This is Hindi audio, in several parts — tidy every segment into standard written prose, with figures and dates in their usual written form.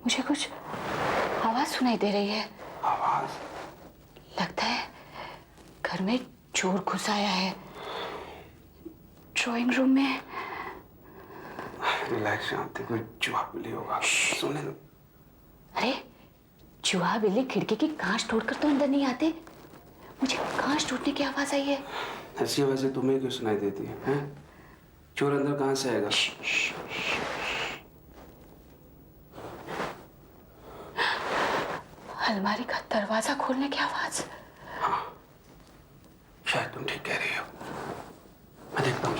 मुझे कुछ आवाज सुनाई दे रही है। आवाज? लगता है घर में चोर घुस आया है। ड्राइंग रूम में। रिलैक्स शांति, कोई चूहा बिल्ली होगा, सुनने दो। अरे चूहा बिल्ली खिड़की की कांच तोड़कर तो अंदर नहीं आते। मुझे कांच टूटने की आवाज आई है। ऐसी आवाजें तुम्हें क्यों सुनाई देती है? चोर अंदर कहां से आएगा? अलमारी का दरवाजा खोलने की आवाज। हाँ, शायद तुम ठीक कह रही हो। मैं देखता हूँ।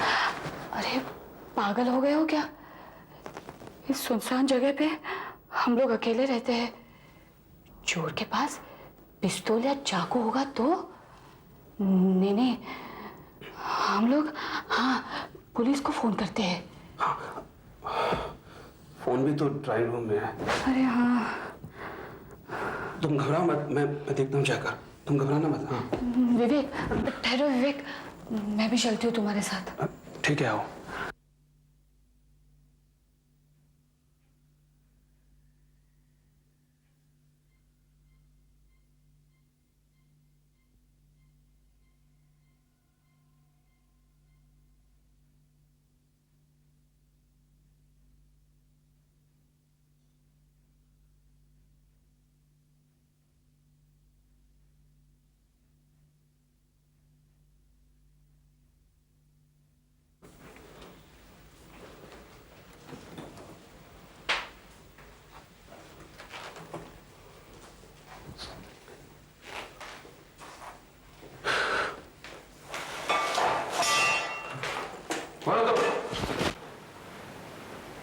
अरे पागल हो गए हो क्या? इस सुनसान जगह पे हम लोग अकेले रहते हैं। चोर के पास पिस्तौल या चाकू होगा तो? नहीं नहीं, हम लोग हाँ पुलिस को फोन करते हैं। हाँ, फोन भी तो ड्राइंग रूम में है। अरे हाँ। तुम घबराओ मत, मैं देखता हूँ जाकर। तुम घबराना मत। हाँ विवेक, ठहरो विवेक, मैं भी चलती हूँ तुम्हारे साथ। ठीक है, आओ।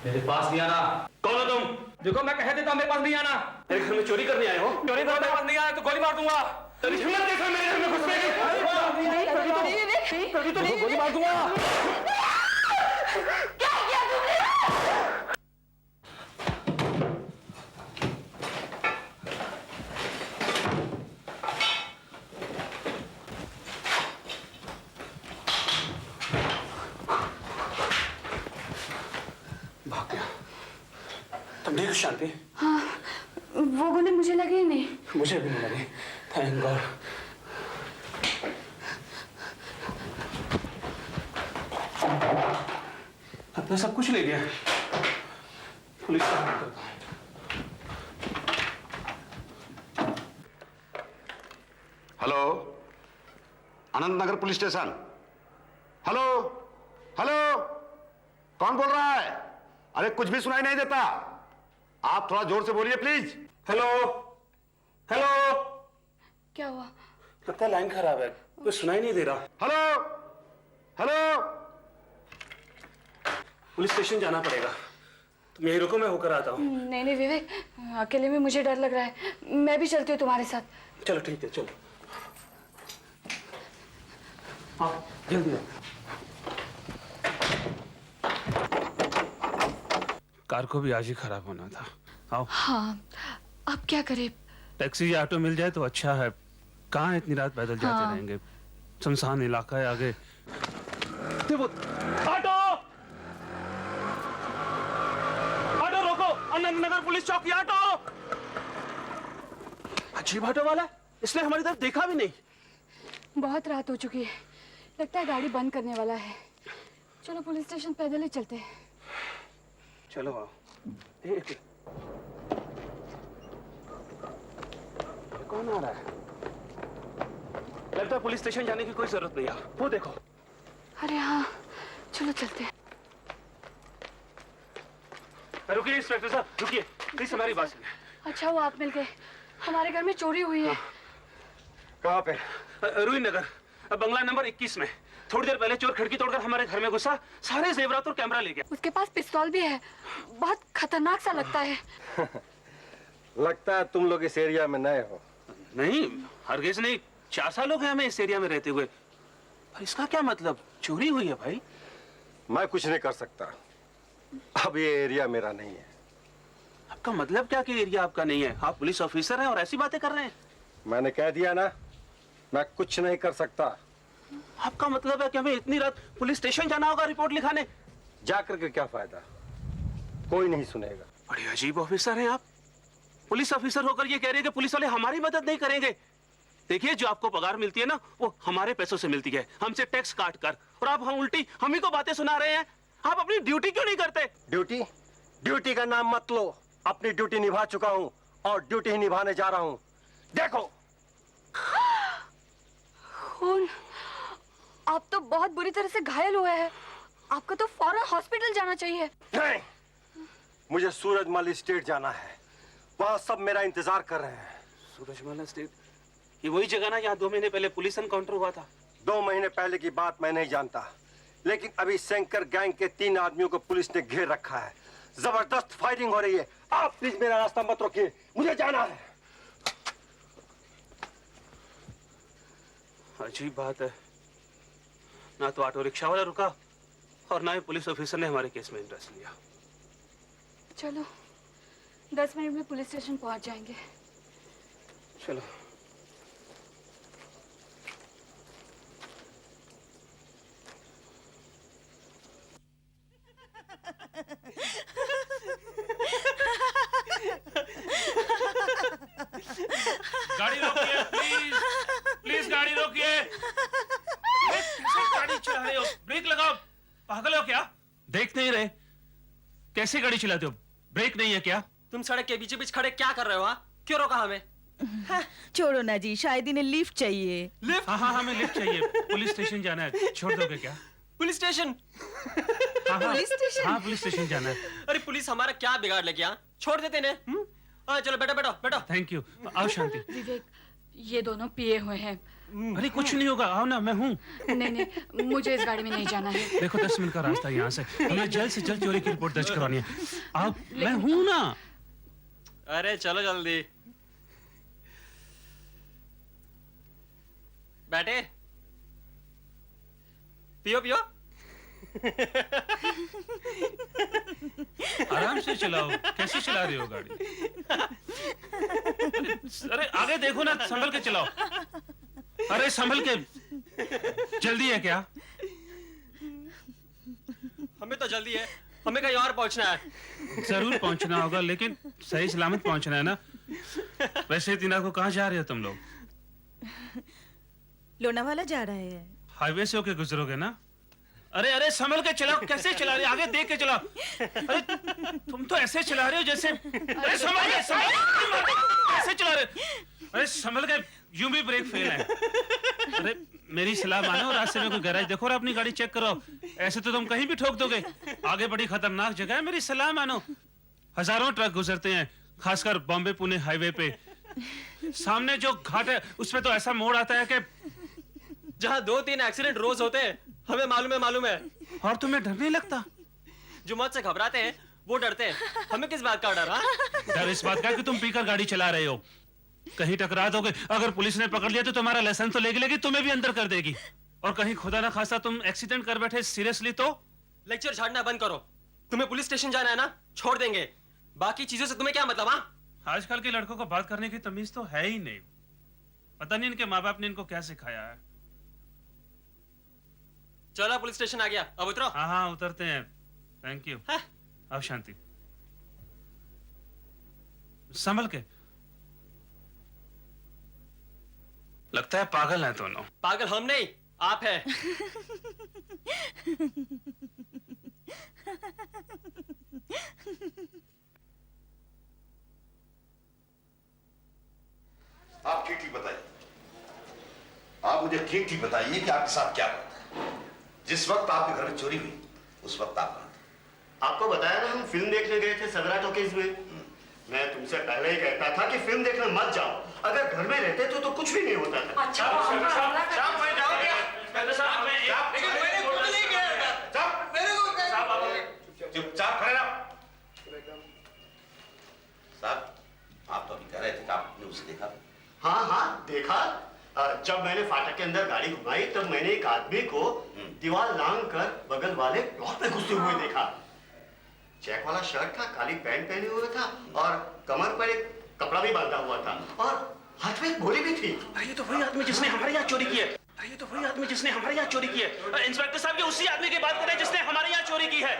मेरे पास नहीं आना। कौन हो तुम? देखो मैं कह देता मेरे पास नहीं आना। मेरे घर में चोरी करने आए हो? चोरी करने मेरे पास नहीं आया तो गोली मार दूंगा। तेरी हिम्मत कैसे मेरे घर में घुसने की? गोली मार दूंगा। क्या किया तुमने? भाग गया। तुम ठीक हो शांति? हाँ, वो गोली मुझे लगी नहीं। मुझे भी नहीं लगी। Thank God. अपना सब कुछ ले गया। पुलिस का फोन करता हूं। Hello, Anand Nagar police station. Hello hello, कौन बोल रहा है? अरे कुछ भी सुनाई नहीं देता, आप थोड़ा जोर से बोलिए प्लीज। Hello hello. क्या हुआ? लगता है लाइन खराब है, कुछ सुनाई नहीं दे रहा। Hello hello. पुलिस स्टेशन जाना पड़ेगा। तुम यहीं रुको, मैं होकर आता हूँ। नहीं नहीं विवेक, अकेले में मुझे डर लग रहा है। मैं भी चलती हूँ तुम्हारे साथ। चलो ठीक है, चलो। हाँ जल्दी आओ। कार को भी आज ही खराब होना था। आओ। हाँ, अब क्या करें? टैक्सी या ऑटो मिल जाए तो अच्छा है। कहाँ इतनी रात पैदल जाते हाँ। रहेंगे? सुनसान इलाका है आगे। ऑटो! ऑटो रोको! आनंद नगर पुलिस चौकी, ऑटो! अजीब ऑटो वाला, इसने हमारी तरफ देखा भी नहीं। बहुत रात हो चुकी है, लगता है गाड़ी बंद करने वाला है। चलो पुलिस स्टेशन पैदल ही चलते हैं। चलो आओ। कौन आ रहा है? लगता है पुलिस स्टेशन जाने की कोई जरूरत नहीं है। वो देखो। अरे हाँ, चलो चलते हैं। रुकिए इंस्पेक्टर साहब, रुकिए प्लीज, हमारी बात सुनिए। अच्छा वो आप मिल गए। हमारे घर में चोरी हुई है। कहाँ पे? रुई नगर, बंगला नंबर 21 में। थोड़ी देर पहले चोर खिड़की तोड़कर हमारे घर में घुसा, सारे जेवरात और कैमरा ले गया। उसके पास पिस्तौल भी है, बहुत खतरनाक सा लगता है। लगता है तुम लोग इस एरिया में नए हो। नहीं, हरगिज नहीं। 4 साल हो गए हमें इस एरिया में रहते हुए। पर इसका क्या मतलब? चोरी हुई है भाई। मैं कुछ नहीं कर सकता, अब ये एरिया मेरा नहीं है। आपका मतलब क्या कि एरिया आपका नहीं है? आप पुलिस ऑफिसर हैं और ऐसी बातें कर रहे हैं? मैंने कह दिया ना, मैं कुछ नहीं कर सकता। आपका मतलब है कि हमें इतनी रात पुलिस स्टेशन जाना होगा रिपोर्ट लिखाने? जाकर के क्या फायदा, कोई नहीं सुनेगा। बड़े अजीब ऑफिसर हैं आप। पुलिस ऑफिसर होकर ये कह रही है कि पुलिस वाले हमारी मदद नहीं करेंगे। देखिए, जो आपको पगार मिलती है ना, वो हमारे पैसों से मिलती है, हमसे टैक्स काट कर, और आप हम उल्टी हम ही को बातें सुना रहे हैं। आप अपनी ड्यूटी क्यों नहीं करते? ड्यूटी? ड्यूटी का नाम मत लो। अपनी ड्यूटी निभा चुका हूं और ड्यूटी ही निभाने जा रहा हूं। देखो। खून, आप तो बहुत बुरी तरह से घायल हुए हैं। आपको तो फौरन हॉस्पिटल जाना चाहिए। नहीं, मुझे सूरजमल स्टेट जाना है। वहां सब मेरा इंतजार कर रहे हैं। सूरजमल स्टेट? ये वही जगह ना जहाँ 2 महीने पहले पुलिस एनकाउंटर हुआ था? 2 महीने पहले की बात मैं नहीं जानता, लेकिन अभी शंकर गैंग के 3 आदमियों को पुलिस ने घेर रखा है। जबरदस्त फायरिंग हो रही है। आप प्लीज मेरा रास्ता मत रोकिए, मुझे जाना है। अजीब बात है, ना तो ऑटो रिक्शा वाला रुका और ना ही पुलिस ऑफिसर ने हमारे केस में इंटरेस्ट लिया। चलो, 10 मिनट में पुलिस स्टेशन पहुंच जाएंगे। चलो। गाड़ी रोकिए प्लीज, प्लीज गाड़ी रोकिए। कैसे गाड़ी चला रहे हो? ब्रेक लगाओ। पागल हो क्या? देख नहीं रहे कैसे गाड़ी चलाते हो? ब्रेक नहीं है क्या? तुम सड़क के बीचों बीच खड़े क्या कर रहे हो? क्यों रोका हमें? छोड़ो ना जी, शायद इन्हें लिफ्ट चाहिए। लिफ्ट? हाँ हमें लिफ्ट चाहिए। पुलिस स्टेशन जाना है, छोड़ दोगे क्या? Police station? Police station? हाँ पुलिस स्टेशन जाना है। अरे पुलिस हमारा क्या बिगाड़ लेगी? छोड़ देते ने। चलो बैठो बैठो बैठो। Thank you. आओ शांति। विवेक, ये दोनों पिए हुए हैं। अरे कुछ नहीं होगा, आओ ना, मैं हूँ। नहीं नहीं, मुझे इस गाड़ी में नहीं जाना है। देखो 10 मिनट का रास्ता है यहाँ से, हमें जल्द से जल्द चोरी की रिपोर्ट दर्ज करवानी है। आप, मैं हूँ ना। अरे चलो जल्दी बैठे, पियो पियो। आराम से चलाओ। कैसे चला रही हो गाड़ी? अरे आगे देखो ना, संभल के चलाओ। अरे संभल के। जल्दी है क्या? हमें तो जल्दी है, हमें कहीं और पहुंचना है। जरूर पहुंचना होगा, लेकिन सही सलामत पहुंचना है ना। वैसे दिना को कहाँ जा रहे हो तुम लोग? लोनावाला जा रहे हैं। हाईवे से होके गुजरोगे ना? अरे अरे संभल के चलाओ। कैसे चला रहे हो? आगे देख के चलाओ। अरे तुम तो ऐसे चला रहे हो जैसे, अरे संभल के, ऐसे चला रहे हो। अरे संभल के, यूं भी ब्रेक फेल है। अरे मेरी सलाह मानो, रास्ते में कोई गैराज देखो और अपनी गाड़ी चेक करो। ऐसे तो तुम कहीं भी ठोक दोगे। आगे बड़ी खतरनाक जगह है, मेरी सलाह मानो। हजारों ट्रक गुजरते हैं, खासकर बॉम्बे पुणे हाईवे पे। सामने जो घाट है उसमें तो ऐसा मोड़ आता है कि जहाँ 2-3 एक्सीडेंट रोज होते हैं। हमें मालूम है। और तुम्हें डर नहीं लगता? जो मौत से घबराते हैं वो डरते हैं। हमें किस बात का डर? डर इस बात का कि तुम पीकर गाड़ी चला रहे हो। कहीं टकरा दोगे, अगर पुलिस ने पकड़ लिया तो तुम्हारा लाइसेंस तो लेगी, तुम्हें भी अंदर कर देगी। और कहीं खुदा ना खासा तुम एक्सीडेंट कर बैठे सीरियसली तो? लेक्चर झाड़ना बंद करो। तुम्हें पुलिस स्टेशन जाना है ना, छोड़ देंगे। बाकी चीजों से तुम्हें क्या मतलब? आजकल के लड़कों को बात करने की तमीज तो है ही नहीं। पता नहीं इनके माँ बाप ने इनको क्या सिखाया है। चलो पुलिस स्टेशन आ गया, अब उतरो। हाँ उतरते हैं। Thank you. अब शांति, संभल के। लगता है पागल हैं दोनों। पागल हम नहीं, आप हैं। आप ठीक बताइए, आप मुझे ठीक बताइए कि आपके साथ क्या हुआ? जिस वक्त आपके घर में चोरी हुई उस वक्त आप कहाँ थे? आपको बताया ना, हम फिल्म देखने गए थे सदरा टॉकीज में। मैं तुमसे पहले ही कहता था कि फिल्म देखने मत जाओ। अगर घर में रहते तो कुछ भी नहीं होता था। अच्छा, चुपचाप खड़े रहो। साहब, आप तो अभी कह रहे थे कि आपने उसे देखा। हाँ देखा। जब मैंने फाटक के अंदर गाड़ी घुमाई तब मैंने एक आदमी को दीवार लांग कर बगल वाले प्लॉट में घुसते हुए देखा। चेक वाला शर्ट था, काली पैंट पहने हुए था और कमर पर एक कपड़ा भी बांधा हुआ था और हाथ में एक गोली भी थी। अरे ये तो वही आदमी जिसने हमारे यहाँ चोरी की है। अरे ये तो वही आदमी जिसने हमारे यहाँ चोरी की है। इंस्पेक्टर साहब, ये उसी आदमी की बात कर रहे हैं जिसने हमारे यहाँ चोरी की है।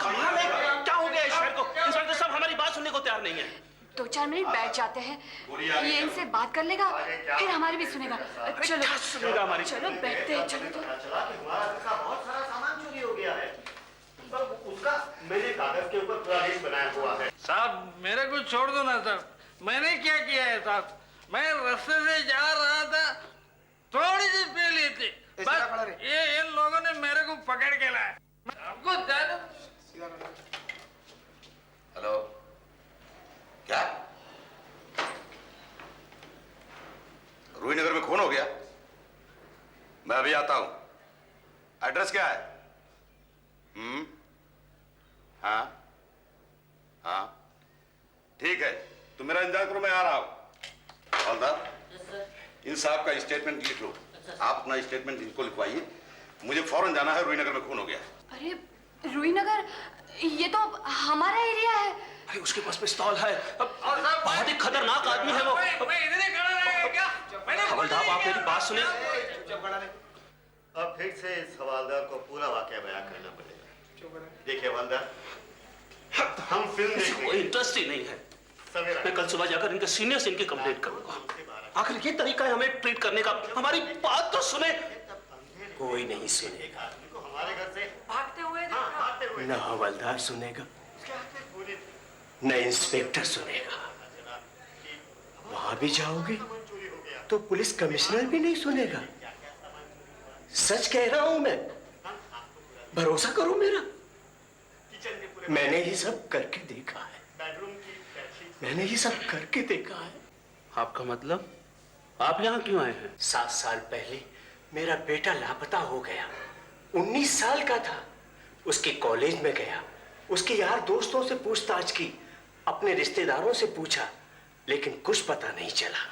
कमाल है, क्या हो गया इस शहर को? इंस्पेक्टर साहब, हमारी बात सुनने को नहीं है। 2-4 मिनट बैठ जाते हैं, ये इनसे बात कर लेगा, फिर हमारी भी सुनेगा। चलो सुनेगा हमारी। चलो बैठते हैं, चलो तो। चला कि हमारा घर का बहुत सारा सामान चोरी हो गया है, पर उसका मैंने कागज के ऊपर पूरा लिस्ट बनाया हुआ है। साहब मेरे को छोड़ दो ना साहब, मैंने क्या किया है साहब, मैं रास्ते से जा रहा था, थोड़ी सी पी ली थी, बस ये इन लोगों ने मेरे को पकड़ के लाया। आपको ज्यादा हेलो, क्या रूहीनगर में खून हो गया? मैं अभी आता हूं। एड्रेस क्या है? हाँ हाँ ठीक है, तुम मेरा इंतजार करो, मैं आ रहा हूं। हवलदार, इन साहब का स्टेटमेंट लिख लो। आप अपना स्टेटमेंट इनको लिखवाइए, मुझे फौरन जाना है, रूहीनगर में खून हो गया। अरे रूहीनगर, ये तो हमारा एरिया है। भाई उसके पास पिस्तौल है, बहुत ही खतरनाक आदमी है वो। मैं इधर ही खड़ा रहेगा क्या? हवलदार आप मेरी बात सुने। अब फिर से इस हवालदार को पूरा वाकया बयां करना पड़ेगा। देखिए हवालदार, हम फिल्म कोई देखेंगे, इंटरेस्ट ही नहीं है। सवेरा मैं कल सुबह जाकर इनके सीनियर से इनकी कंप्लेंट करूंगा। आखिर ये तरीका है हमें ट्रीट करने का? हमारी बात तो सुने। कोई नहीं सुनेगा, आदमी को हमारे घर से भागते हुए हाँ भागते हुए न हवलदार सुनेगा, न इंस्पेक्टर सुनेगा। वहां भी जाओगे तो पुलिस कमिश्नर भी नहीं सुनेगा। सच कह रहा हूं मैं, भरोसा करो मेरा। मैंने ये सब करके देखा है, बेडरूम की बेडशीट मैंने ये सब करके देखा है। आपका मतलब आप यहाँ क्यों आए हैं? 7 साल पहले मेरा बेटा लापता हो गया, 19 साल का था। उसके कॉलेज में गया, उसके यार दोस्तों से पूछताछ की, अपने रिश्तेदारों से पूछा, लेकिन कुछ पता नहीं चला।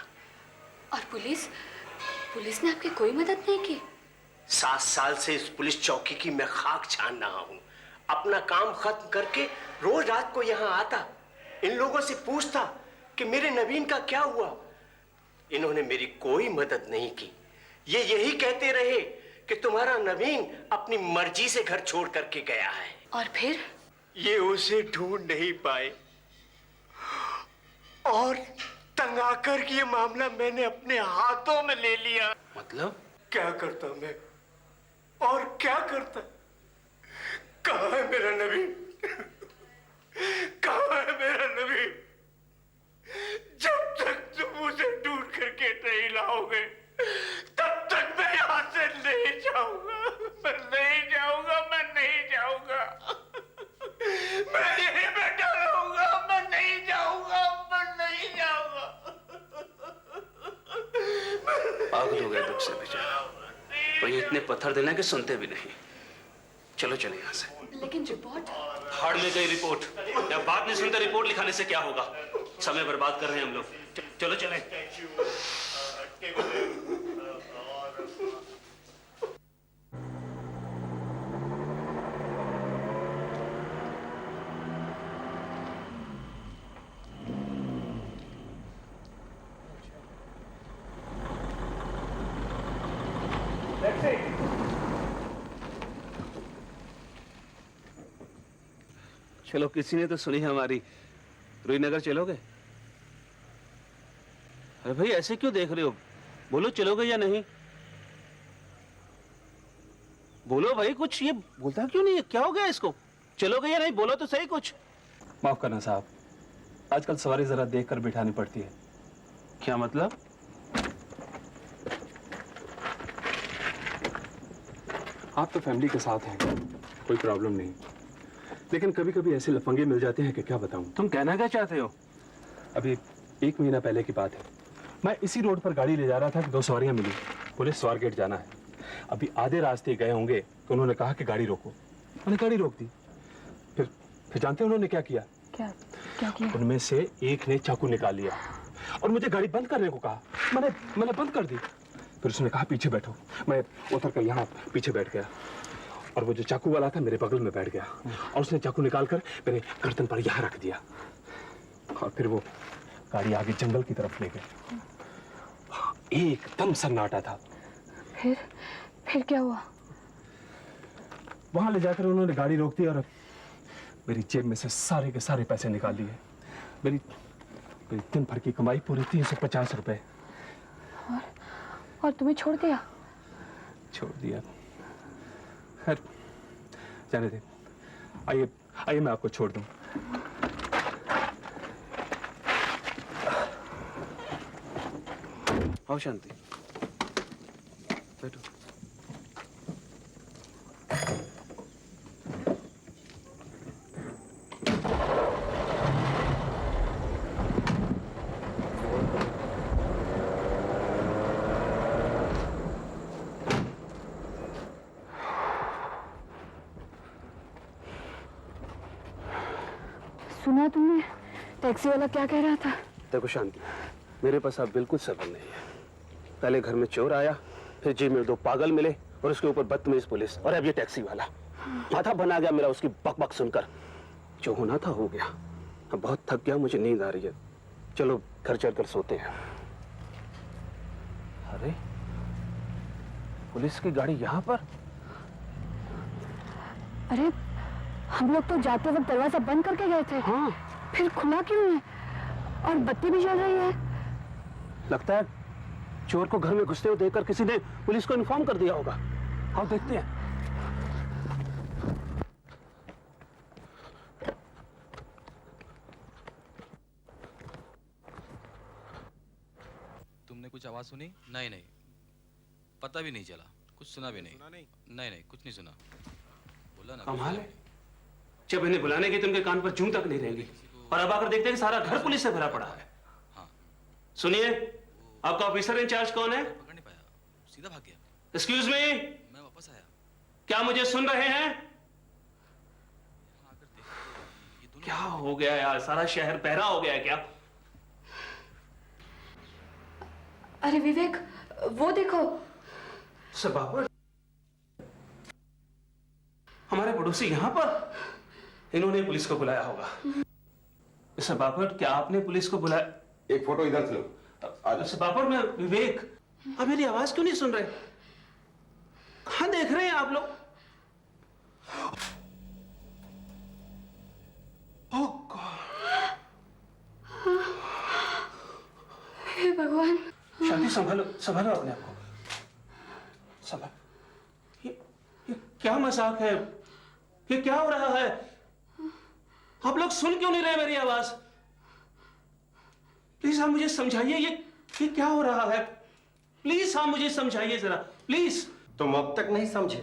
और पुलिस ने आपकी कोई मदद नहीं की? 7 साल से इस पुलिस चौकी की मैं खाक छान रहा हूं। अपना काम खत्म करके रोज रात को यहाँ आता, इन लोगों से पूछता कि मेरे नवीन का क्या हुआ। इन्होंने मेरी कोई मदद नहीं की। ये यही कहते रहे कि तुम्हारा नवीन अपनी मर्जी से घर छोड़ करके गया है। और फिर? ये उसे ढूंढ नहीं पाए और तंग आकर के ये मामला मैंने अपने हाथों में ले लिया। मतलब? क्या करता मैं और क्या करता? कहाँ है मेरा नवीन? कहाँ है मेरा नवीन? जब तक तुम उसे ढूंढ करके नहीं लाओगे, तब तक मैं यहाँ से नहीं जाऊंगा। मैं नहीं जाऊंगा, मैं नहीं जाऊंगा। मैं यहीं बैठा रहूंगा, मैं नहीं जाऊंगा, मैं नहीं जाऊंगा। पागल हो गए दुख से बेचारा। और ये इतने पत्थर देना कि सुनते भी नहीं। चलो चले यहाँ से। लेकिन रिपोर्ट? हाड़ में गई रिपोर्ट। जब बात नहीं सुनते रिपोर्ट लिखाने से क्या होगा? समय बर्बाद कर रहे हैं हम लोग। चलो चले। चलो, किसी ने तो सुनी हमारी। रूहीनगर चलोगे? अरे भाई ऐसे क्यों देख रहे हो? बोलो चलोगे या नहीं? बोलो भाई, कुछ ये बोलता क्यों नहीं है? क्या हो गया इसको? चलोगे या नहीं? बोलो तो सही कुछ। माफ करना साहब, आजकल सवारी जरा देख कर बिठानी पड़ती है। क्या मतलब? आप तो फैमिली के साथ हैं, कोई प्रॉब्लम नहीं, लेकिन कभी कभी ऐसे लफंगे मिल जाते हैं कि क्या बताऊं। तुम कहना क्या चाहते हो? अभी 1 महीना पहले की बात है, मैं इसी रोड पर गाड़ी ले जा रहा था कि 2 सवारियां मिली। पुलिस स्वारगेट जाना है। अभी आधे रास्ते गए होंगे तो उन्होंने कहा कि गाड़ी रोको। मैंने गाड़ी रोक दी। फिर जानते हैं उन्होंने क्या किया? क्या किया? उनमें से एक ने चाकू निकाल लिया और मुझे गाड़ी बंद करने को कहा। मैंने बंद कर दी। फिर उसने कहा पीछे बैठो। मैं उतर कर यहाँ पीछे बैठ गया और वो जो चाकू वाला था मेरे बगल में बैठ गया और उसने चाकू निकालकर मेरे गर्दन पर यहाँ रख दिया और फिर वो गाड़ी आगे जंगल की तरफ ले गए। एकदम सन्नाटा था। फिर क्या हुआ? वहां ले जाकर उन्होंने गाड़ी रोक दी और मेरी जेब में से सारे के सारे पैसे निकाल लिए। मेरी मेरी दिन भर की कमाई पूरी 350 रुपए और तुम्हें छोड़ दिया? छोड़ दिया। खैर जाने दे। आइए आइए मैं आपको छोड़ दूं। आओ शांति, बैठो। सुना तुमने टैक्सी वाला क्या कह रहा था? देखो शांति, मेरे पास अब बिल्कुल सब्र नहीं है। पहले घर में चोर आया, फिर जेब में 2 पागल मिले और उसके ऊपर बदतमीज पुलिस, और अब ये टैक्सी वाला। माथा बना गया मेरा उसकी बक बक सुनकर। जो होना था हो गया। अब बहुत थक गया, मुझे नींद आ रही है। चलो घर चलकर सोते हैं। अरे पुलिस की गाड़ी यहाँ पर? अरे हम लोग तो जाते वक्त दरवाजा बंद करके गए थे। हाँ, फिर खुला क्यों है? और बत्ती भी जल रही है। लगता है चोर को घर में घुसते हुए देखकर किसी ने पुलिस को इन्फॉर्म कर दिया होगा। आओ देखते हैं। तुमने कुछ आवाज सुनी? नहीं नहीं, पता भी नहीं चला, कुछ सुना भी नहीं। नहीं नहीं, कुछ नहीं सुना। बोला ना। कमाल है, जब इन्हें बुलाने की तुमके कान पर जूं तक नहीं रहेगी, और अब आकर देखते हैं कि सारा घर पुलिस से भरा पड़ा है। हाँ। सुनिए, आपका ऑफिसर इंचार्ज कौन है? पकड़ नहीं पाया, सीधा भाग गया। एक्सक्यूज मी, मैं वापस आया। क्या मुझे सुन रहे हैं? यहाँ आकर देखा तो ये दोनों क्या हो गया यार, सारा शहर बहरा हो गया है क्या? अरे विवेक, वो देखो। सबापर, हमारे पड़ोसी यहाँ पर? इन्होंने पुलिस को बुलाया होगा। सबापर, क्या आपने पुलिस को बुलाया? एक फोटो इधर से लो। सबापर, मैं विवेक। अब मेरी आवाज क्यों नहीं सुन रहे? कहां देख रहे हैं आप लोग? ओह गॉड! हे भगवान। शांति, संभालो संभालो अपने आप को। संभाल। ये क्या मजाक है? ये क्या हो रहा है? आप लोग सुन क्यों नहीं रहे मेरी आवाज? प्लीज आप मुझे समझाइए, ये क्या हो रहा है? प्लीज आप मुझे समझाइए जरा, प्लीज। तुम अब तक नहीं समझे?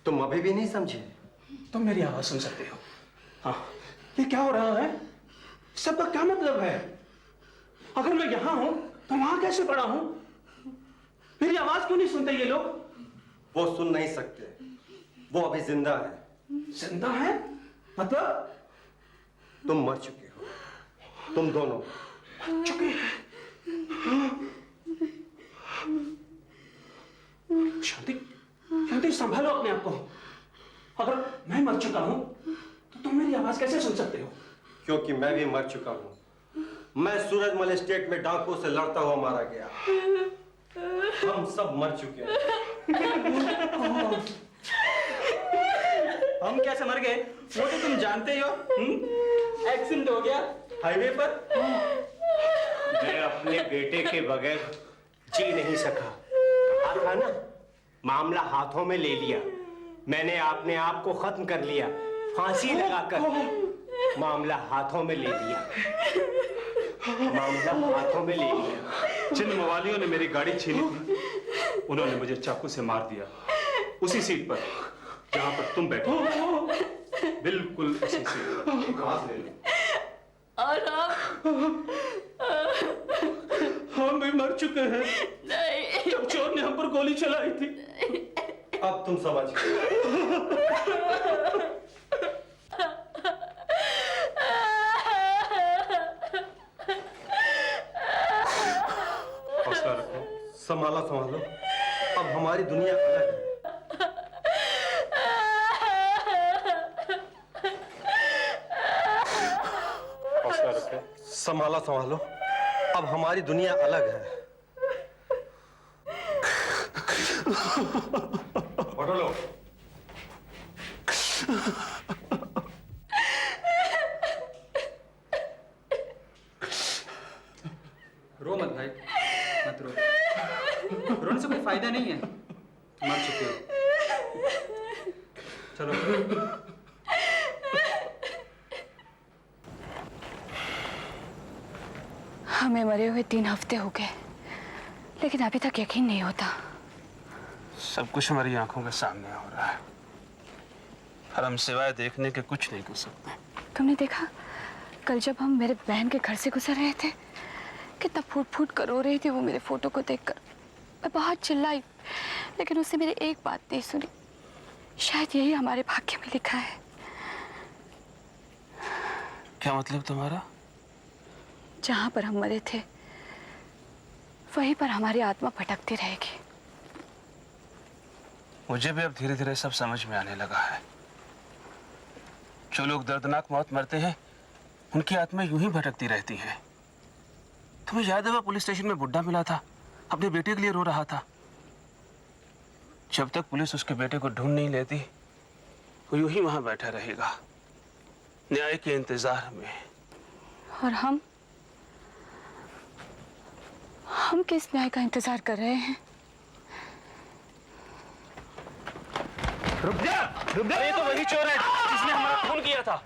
तुम अभी भी नहीं समझे? तुम मेरी आवाज सुन सकते हो? हाँ, ये क्या हो रहा है? सबका क्या मतलब है? अगर मैं यहां हूं तो वहां कैसे पड़ा हूं? मेरी आवाज क्यों नहीं सुनते ये लोग? वो सुन नहीं सकते, वो अभी जिंदा है। जिंदा है? मतलब? तुम मर चुके हो, तुम दोनों मर चुके हैं। शांति, शांति, संभालो अपने आप को। अगर मैं मर चुका हूं तो तुम मेरी आवाज कैसे सुन सकते हो? क्योंकि मैं भी मर चुका हूं। मैं सूरजमल स्टेट में डाकुओं से लड़ता हुआ मारा गया। हम सब मर चुके हैं। हम कैसे मर गए वो तो तुम जानते ही हो। एक्सीडेंट हो गया हाईवे पर। मैं अपने बेटे के बगैर जी नहीं सका। था ना, मामला हाथों में ले लिया। मैंने अपने आप को खत्म कर लिया, फांसी लगाकर मामला हाथों में ले लिया। मामला हाथों में ले लिया। जिन मवालियों ने मेरी गाड़ी छीनी थी, उन्होंने मुझे चाकू से मार दिया, उसी सीट पर जहां पर तुम बैठे हो। बिल्कुल उसी सीट पर। और हम भी मर चुके हैं। नहीं, जब चोर ने हम पर गोली चलाई थी। अब तुम समझ गए। हौसला रखो। संभालो संभालो, अब हमारी दुनिया अलग है। हौसला रखो। संभालो संभालो, अब हमारी दुनिया अलग है। फोटो लो। रोने से कोई फायदा नहीं है, तुम मर चुके हो। चलो। हमें मरे हुए 3 हफ्ते हो गए, लेकिन अभी तक यकीन नहीं होता। सब कुछ हमारी आंखों के सामने हो रहा है, और हम सिवाय देखने के कुछ नहीं कर सकते। तुमने देखा कल जब हम मेरे बहन के घर से गुजर रहे थे, कितना फूट फूट कर रो रही थी वो मेरे फोटो को देखकर। मैं बहुत चिल्लाई, लेकिन उसने मेरी एक बात नहीं सुनी। शायद यही हमारे भाग्य में लिखा है। क्या मतलब तुम्हारा? जहां पर हम मरे थे वहीं पर हमारी आत्मा भटकती रहेगी। मुझे भी अब धीरे धीरे सब समझ में आने लगा है। जो लोग दर्दनाक मौत मरते हैं उनकी आत्मा यूं ही भटकती रहती है। तुम्हें याद है वो पुलिस स्टेशन में बुड्ढा मिला था, अपने बेटे के लिए रो रहा था। जब तक पुलिस उसके बेटे को ढूंढ नहीं लेती वो यूं ही वहां बैठा रहेगा, न्याय के इंतजार में। और हम किस न्याय का इंतजार कर रहे हैं? रुक जा! ये तो वही चोर है जिसने हमारा खून किया था।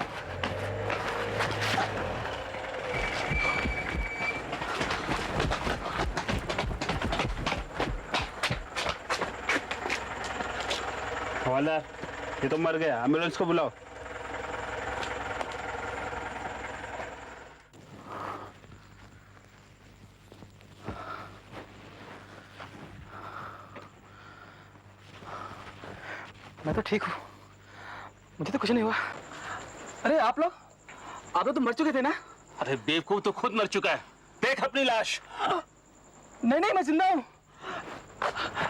हवलदार, ये तो मर गया, एम्बुलेंस को बुलाओ। मैं तो ठीक हूँ, मुझे तो कुछ नहीं हुआ। अरे आप लोग तो मर चुके थे ना? अरे बेवकूफ, तो खुद मर चुका है। देख अपनी लाश। नहीं, मैं जिंदा हूँ।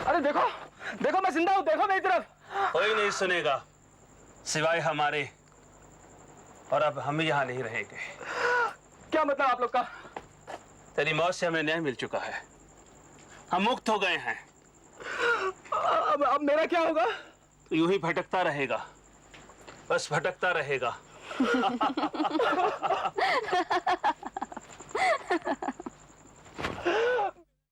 अरे देखो मैं जिंदा हूँ, देखो मेरी तरफ। कोई नहीं सुनेगा सिवाय हमारे, और अब हम यहाँ नहीं रहेंगे। क्या मतलब आप लोग का? तेरी मौत से हमें न्याय मिल चुका है, हम मुक्त हो गए हैं। अब मेरा क्या होगा? तो यूं ही भटकता रहेगा, बस भटकता रहेगा।